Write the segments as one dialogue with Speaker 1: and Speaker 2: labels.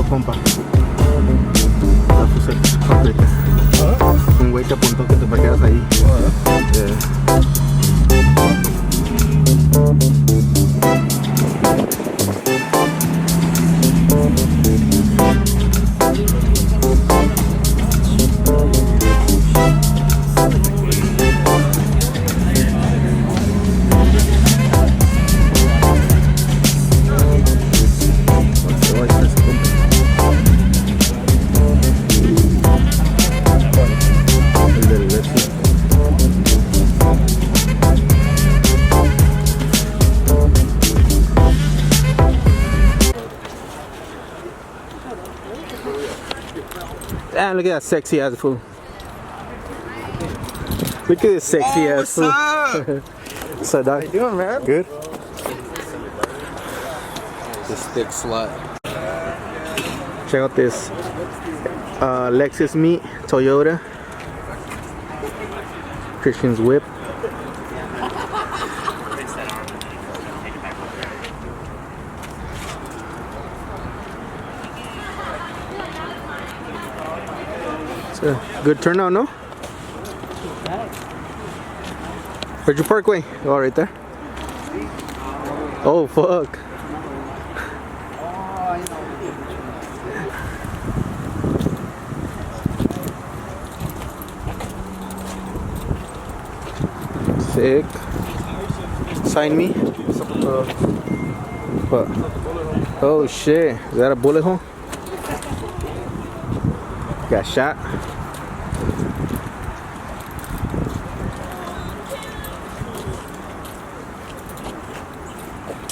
Speaker 1: Compa, la puse completa. Un güey te apuntó que te parquearas ahí. Damn, look at that sexy ass fool. Look at this sexy ass fool. What's up, dog?
Speaker 2: How you doing, man?
Speaker 1: Good.
Speaker 2: This thick slut.
Speaker 1: Check out this Lexus meat, Toyota, Christian's whip. It's a good turnout, no? Where'd you park, way? Oh, right there. Oh, fuck. Sick. Sign me. What? Oh shit. Is that a bullet hole? Got shot.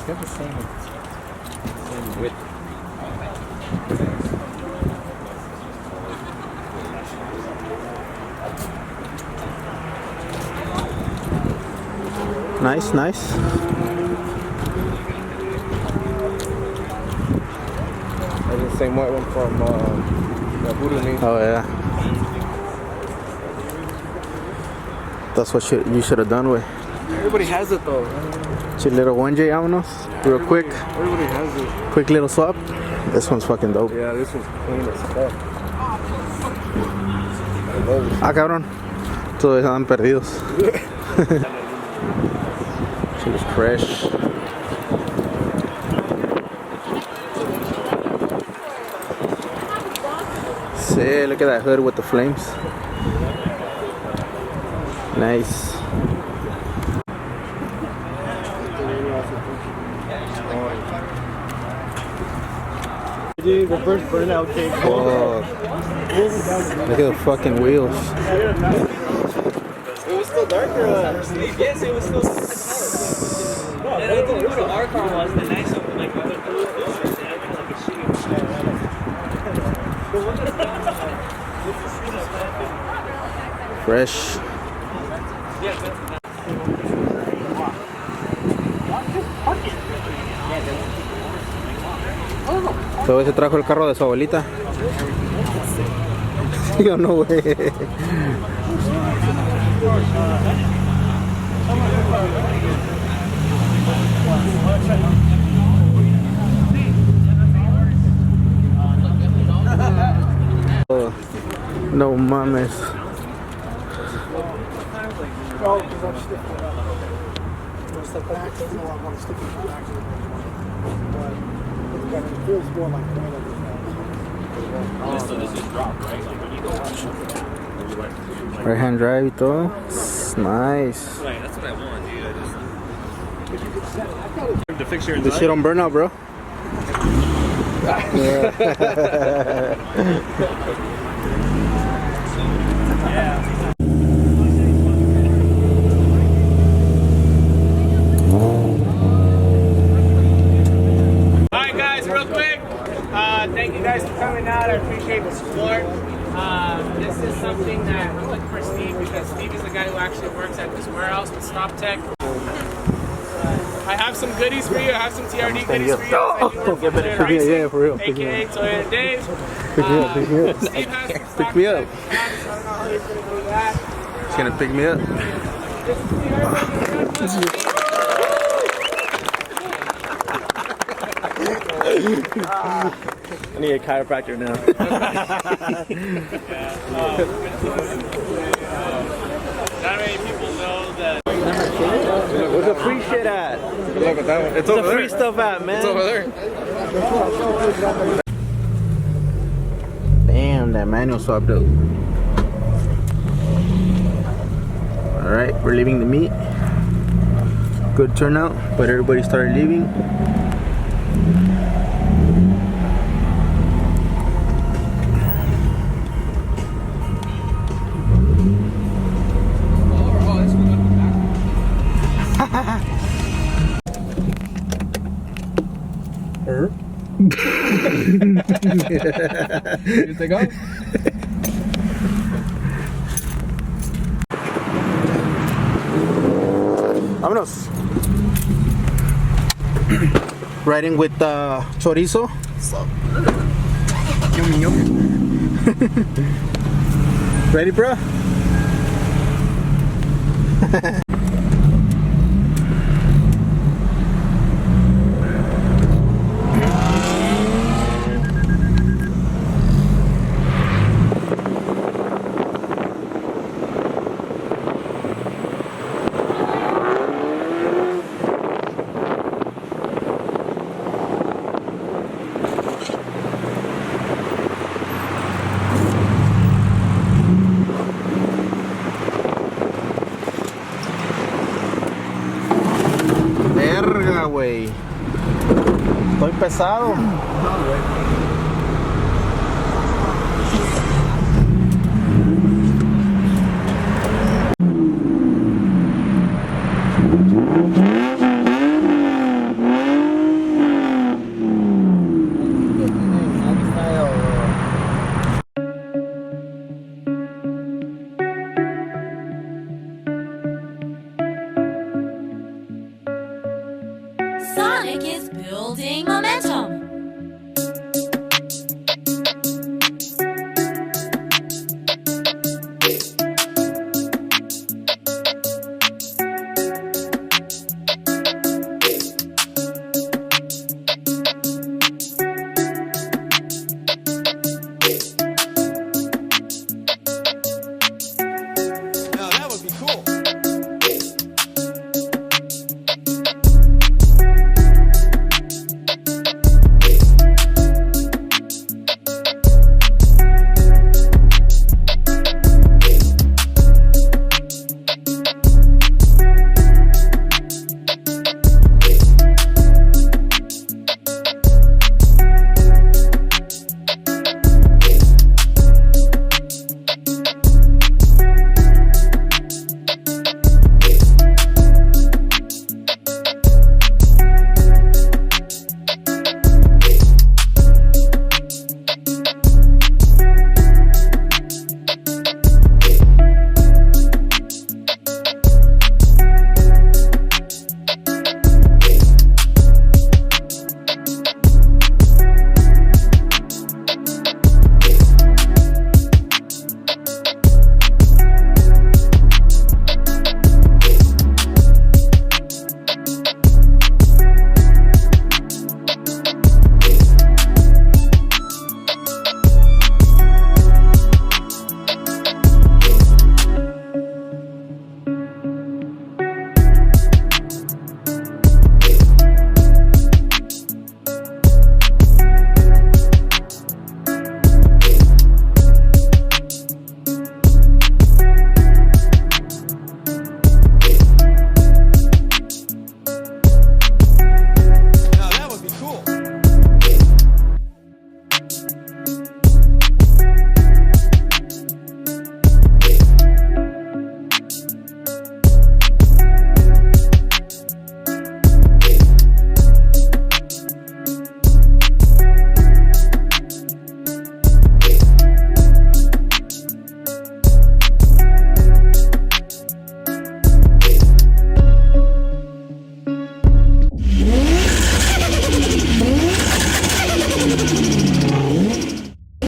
Speaker 2: They have the same width.
Speaker 1: Nice, nice.
Speaker 2: That's the same white one from Voodoo.
Speaker 1: Oh yeah. That's what you should have done with.
Speaker 2: Everybody has it though.
Speaker 1: Your little 1J, vámonos. Real quick.
Speaker 2: Everybody has it.
Speaker 1: Quick little swap. This one's fucking dope.
Speaker 2: Yeah, this one's clean as fuck.
Speaker 1: Ah, cabrón. Todos andan perdidos. She was fresh. See, look at that hood with the flames. Nice.
Speaker 2: Dude, the first burnout came.
Speaker 1: Oh, look at the fucking wheels.
Speaker 2: It was still dark or yes, it was still dark. And I think what our car was the nice one, like other
Speaker 1: Fresh. Todo ese trajo el carro de su abuelita. Yo no, güey. Oh, no mames.
Speaker 3: Oh, because I'm sticking it up. It's the back, so I want to stick it back to the but it feels more like one of
Speaker 2: This is drop, right? Like when you go
Speaker 1: Right hand drive y todo. Nice.
Speaker 2: Right, that's what I want, dude. I just to fix your
Speaker 1: This shit don't burn out, bro.
Speaker 2: Alright guys, real quick, thank you guys for coming out. I appreciate the support. This is something that I'm looking for Steve because Steve is the guy who actually works at this warehouse with StopTech. I have some goodies for you. I have some TRD goodies for you.
Speaker 1: Yeah, for real.
Speaker 2: AKA Toyota Dave.
Speaker 1: Pick me up.
Speaker 2: Steve has some
Speaker 1: Pick me up.
Speaker 2: I don't know how he's going to do that.
Speaker 1: He's gonna pick me up.
Speaker 4: I need a chiropractor now.
Speaker 2: Not many people know that.
Speaker 4: Where's the free shit at?
Speaker 1: Look at that one. It's
Speaker 4: Where's the free stuff at, man?
Speaker 1: It's over there. Damn, that manual swapped up. Alright, we're leaving the meet. Good turnout, but everybody started leaving.
Speaker 4: You take off?
Speaker 1: Vámonos. Riding with chorizo. Yummy, yummy. Ready, bro? Verga, güey. Estoy pesado.
Speaker 5: Sonic is building momentum.
Speaker 3: Now that would be cool.